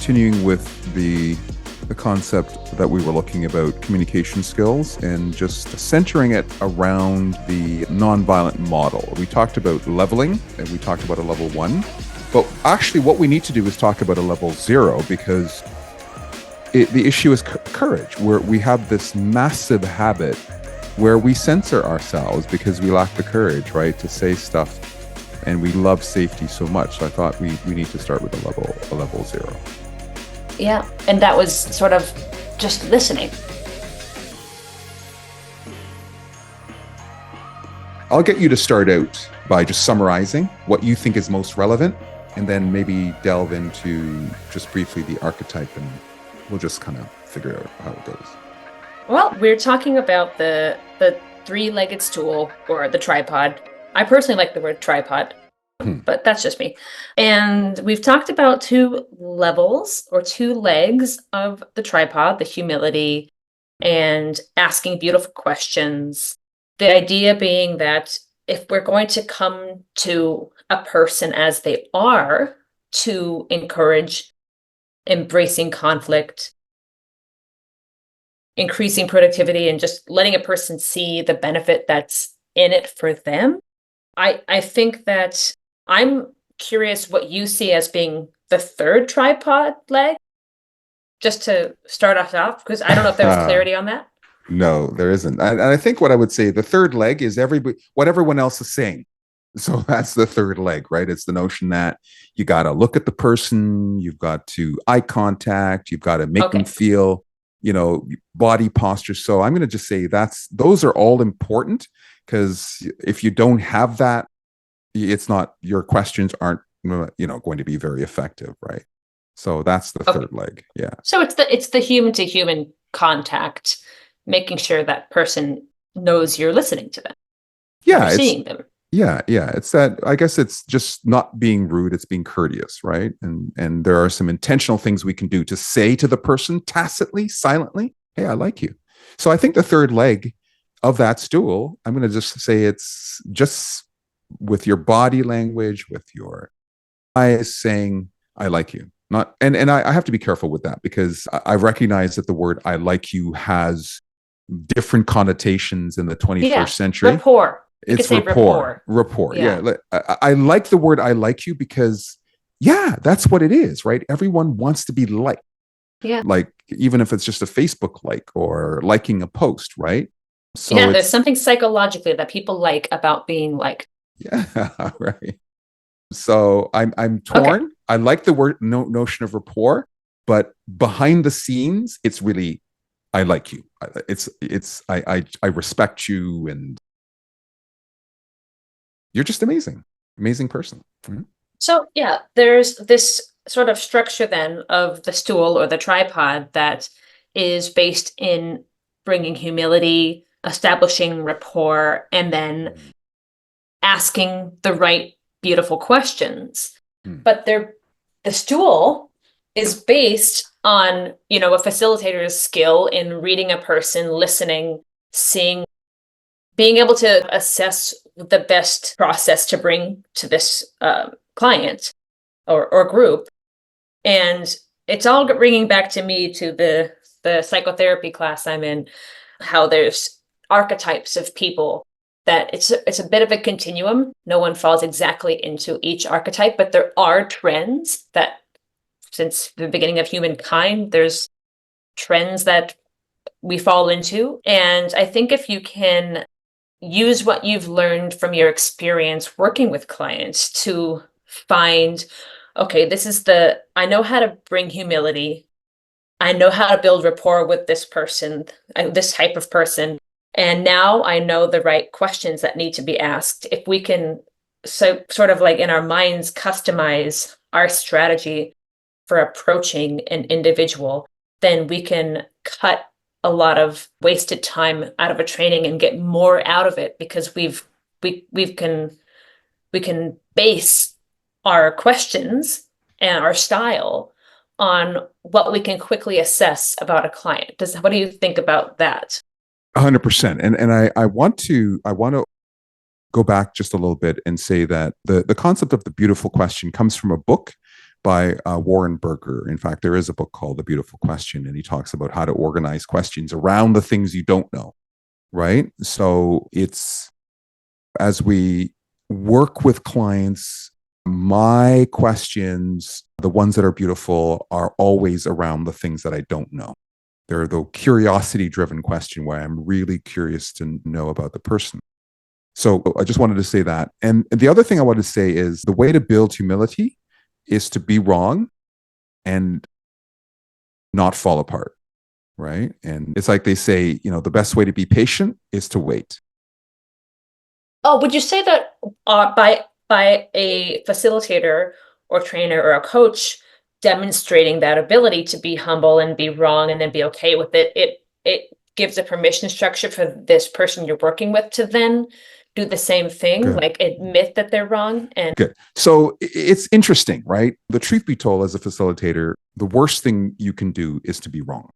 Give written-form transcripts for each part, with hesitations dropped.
continuing with the concept that we were looking about communication skills and just centering it around the nonviolent model. We talked about leveling and we talked about a level 1, but actually what we need to do is talk about a level 0 because the issue is courage, where we have this massive habit where we censor ourselves because we lack the courage, right, to say stuff, and we love safety so much. So I thought we need to start with a level 0. Yeah, and that was sort of just listening. I'll get you to start out by just summarizing what you think is most relevant, and then maybe delve into just briefly the archetype, and we'll just kind of figure out how it goes. Well, we're talking about the three-legged stool, or the tripod. I personally like the word tripod, but that's just me. And we've talked about 2 levels or 2 legs of the tripod, the humility and asking beautiful questions. The idea being that if we're going to come to a person as they are to encourage embracing conflict, increasing productivity, and just letting a person see the benefit that's in it for them, I think that I'm curious what you see as being the third tripod leg, just to start us off, because I don't know if there was clarity on that. No, there isn't. And I think what I would say, the third leg is what everyone else is saying. So that's the third leg, right? It's the notion that you got to look at the person, you've got to eye contact, you've got to make them feel, body posture. So I'm going to just say those are all important, because if you don't have that, your questions aren't, going to be very effective, right? So that's the third leg. Yeah. So it's the human to human contact, making sure that person knows you're listening to them. Yeah. You're seeing them. Yeah. It's that, I guess it's just not being rude, it's being courteous, right? And there are some intentional things we can do to say to the person tacitly, silently, hey, I like you. So I think the third leg of that stool, I'm going to just say it's just with your body language, with your eyes saying, I like you. Not, and I have to be careful with that, because I recognize that the word I like you has different connotations in the 21st century. Rapport. It's rapport. Yeah. I like the word I like you because, that's what it is, right? Everyone wants to be liked. Yeah. Like, even if it's just a Facebook like or liking a post, right? So there's something psychologically that people like about being liked. Yeah, right. So I'm torn. Okay. I like the word notion of rapport, but behind the scenes, it's really, I like you. I respect you, and you're just amazing person. Mm-hmm. So there's this sort of structure then of the stool or the tripod that is based in bringing humility, establishing rapport, and then asking the right beautiful questions. But the stool is based on, a facilitator's skill in reading a person, listening, seeing, being able to assess the best process to bring to this client or group. And it's all bringing back to me to the psychotherapy class I'm in, how there's archetypes of people, that it's a bit of a continuum. No one falls exactly into each archetype, but there are trends that, since the beginning of humankind, there's trends that we fall into. And I think if you can use what you've learned from your experience working with clients to find, okay, I know how to bring humility. I know how to build rapport with this person, this type of person. And now I know the right questions that need to be asked. If we can sort of like in our minds customize our strategy for approaching an individual, then we can cut a lot of wasted time out of a training and get more out of it, because we can base our questions and our style on what we can quickly assess about a client. What do you think about that? 100%. And I want to go back just a little bit and say that the concept of the beautiful question comes from a book by Warren Berger. In fact, there is a book called The Beautiful Question, and he talks about how to organize questions around the things you don't know, right? So it's as we work with clients, my questions, the ones that are beautiful, are always around the things that I don't know. They're the curiosity driven question where I'm really curious to know about the person. So I just wanted to say that. And the other thing I wanted to say is the way to build humility is to be wrong and not fall apart, right? And it's like they say, the best way to be patient is to wait. Oh, would you say that by a facilitator or trainer or a coach demonstrating that ability to be humble and be wrong and then be okay with it, it gives a permission structure for this person you're working with to then do the same thing, Good. like admit that they're wrong and Good. So it's interesting, right? The truth be told, as a facilitator, the worst thing you can do is to be wrong,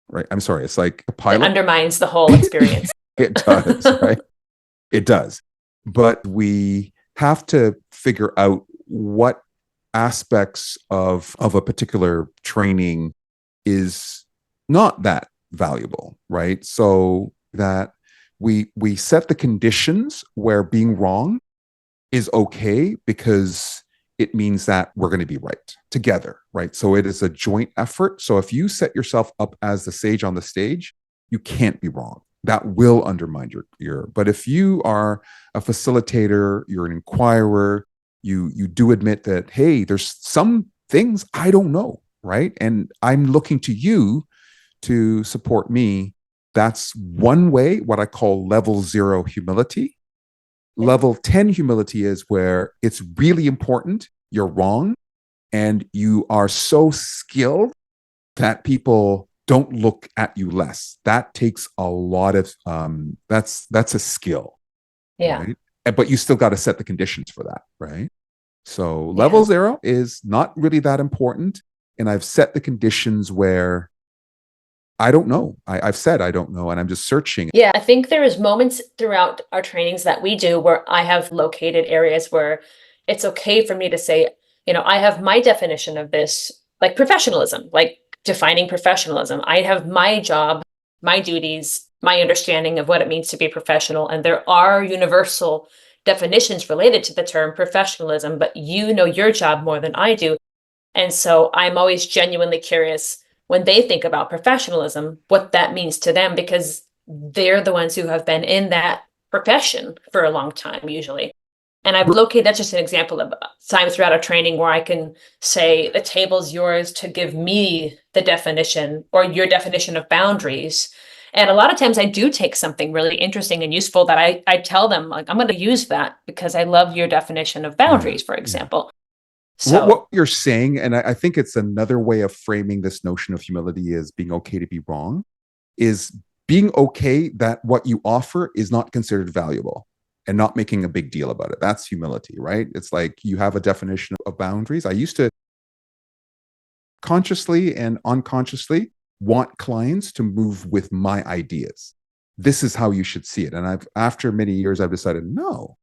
right? I'm sorry. It's like a it pilot. undermines the whole experience. It does, right? It does. But we have to figure out what aspects of a particular training is not that valuable, right? So that we set the conditions where being wrong is okay because it means that we're going to be right together, right? So it is a joint effort. So if you set yourself up as the sage on the stage, you can't be wrong. That will undermine your. But if you are a facilitator, you're an inquirer, you do admit that, hey, there's some things I don't know, right? And I'm looking to you to support me. That's one way, what I call level 0 humility. Level 10 humility is where it's really important, you're wrong, and you are so skilled that people don't look at you less. That takes a lot of that's a skill, Yeah. right? But you still got to set the conditions for that, right? So Yeah. level 0 is not really that important, and I've set the conditions where I don't know. I've said I don't know, and I'm just searching. Yeah, I think there is moments throughout our trainings that we do where I have located areas where it's okay for me to say, I have my definition of this, like professionalism, like defining professionalism. I have my job, my duties, my understanding of what it means to be professional, and there are universal definitions related to the term professionalism, but you know your job more than I do. And so I'm always genuinely curious when they think about professionalism, what that means to them, because they're the ones who have been in that profession for a long time, usually. And I've located, that's just an example of times throughout a training where I can say, the table's yours to give me the definition or your definition of boundaries. And a lot of times I do take something really interesting and useful that I tell them, like, I'm going to use that because I love your definition of boundaries, for example. So What you're saying, and I think it's another way of framing this notion of humility is being okay to be wrong, is being okay that what you offer is not considered valuable and not making a big deal about it. That's humility, right? It's like you have a definition of boundaries. I used to consciously and unconsciously want clients to move with my ideas. This is how you should see it. And after many years, I've decided, no,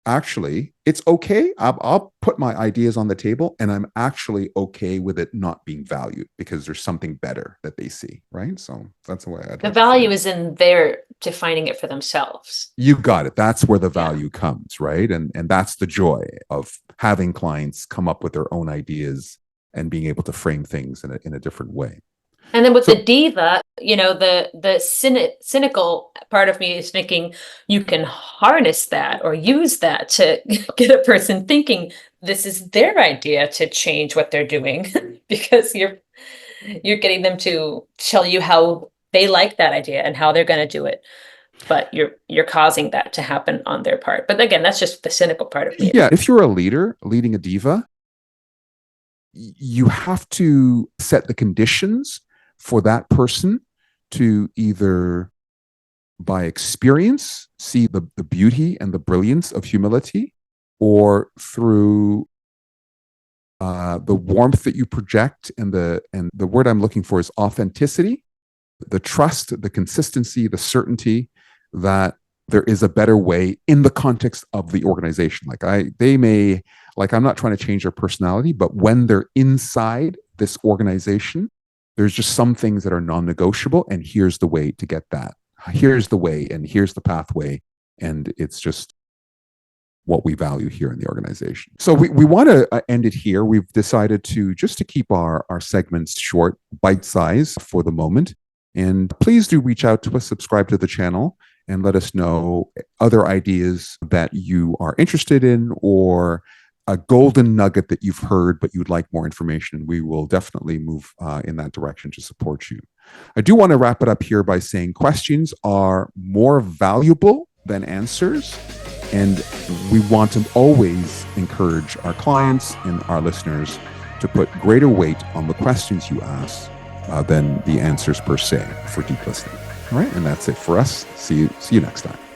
actually, it's okay. I'll put my ideas on the table, and I'm actually okay with it not being valued because there's something better that they see, right? So that's the way I'd the like value is in their defining it for themselves. You got it. That's where the Yeah. value comes, right? And that's the joy of having clients come up with their own ideas and being able to frame things in a different way. And then with So the diva, the cynical part of me is thinking you can harness that or use that to get a person thinking this is their idea to change what they're doing because you're getting them to tell you how they like that idea and how they're going to do it. But you're causing that to happen on their part. But again, that's just the cynical part of me. yeah, if you're a leader leading a diva, you have to set the conditions for that person to either by experience see the beauty and the brilliance of humility, or through the warmth that you project, and the word I'm looking for is authenticity, the trust, the consistency, the certainty that there is a better way in the context of the organization. Like they may Like, I'm not trying to change their personality, but when they're inside this organization, there's just some things that are non-negotiable. And here's the way to get that. Here's the way, and here's the pathway. And it's just what we value here in the organization. So we want to end it here. We've decided to just to keep our segments short, bite size for the moment. And please do reach out to us, subscribe to the channel, and let us know other ideas that you are interested in, or a golden nugget that you've heard but you'd like more information. We will definitely move in that direction to support you. I do want to wrap it up here by saying questions are more valuable than answers. And we want to always encourage our clients and our listeners to put greater weight on the questions you ask than the answers per se for deep listening. All right. And that's it for us. See you next time.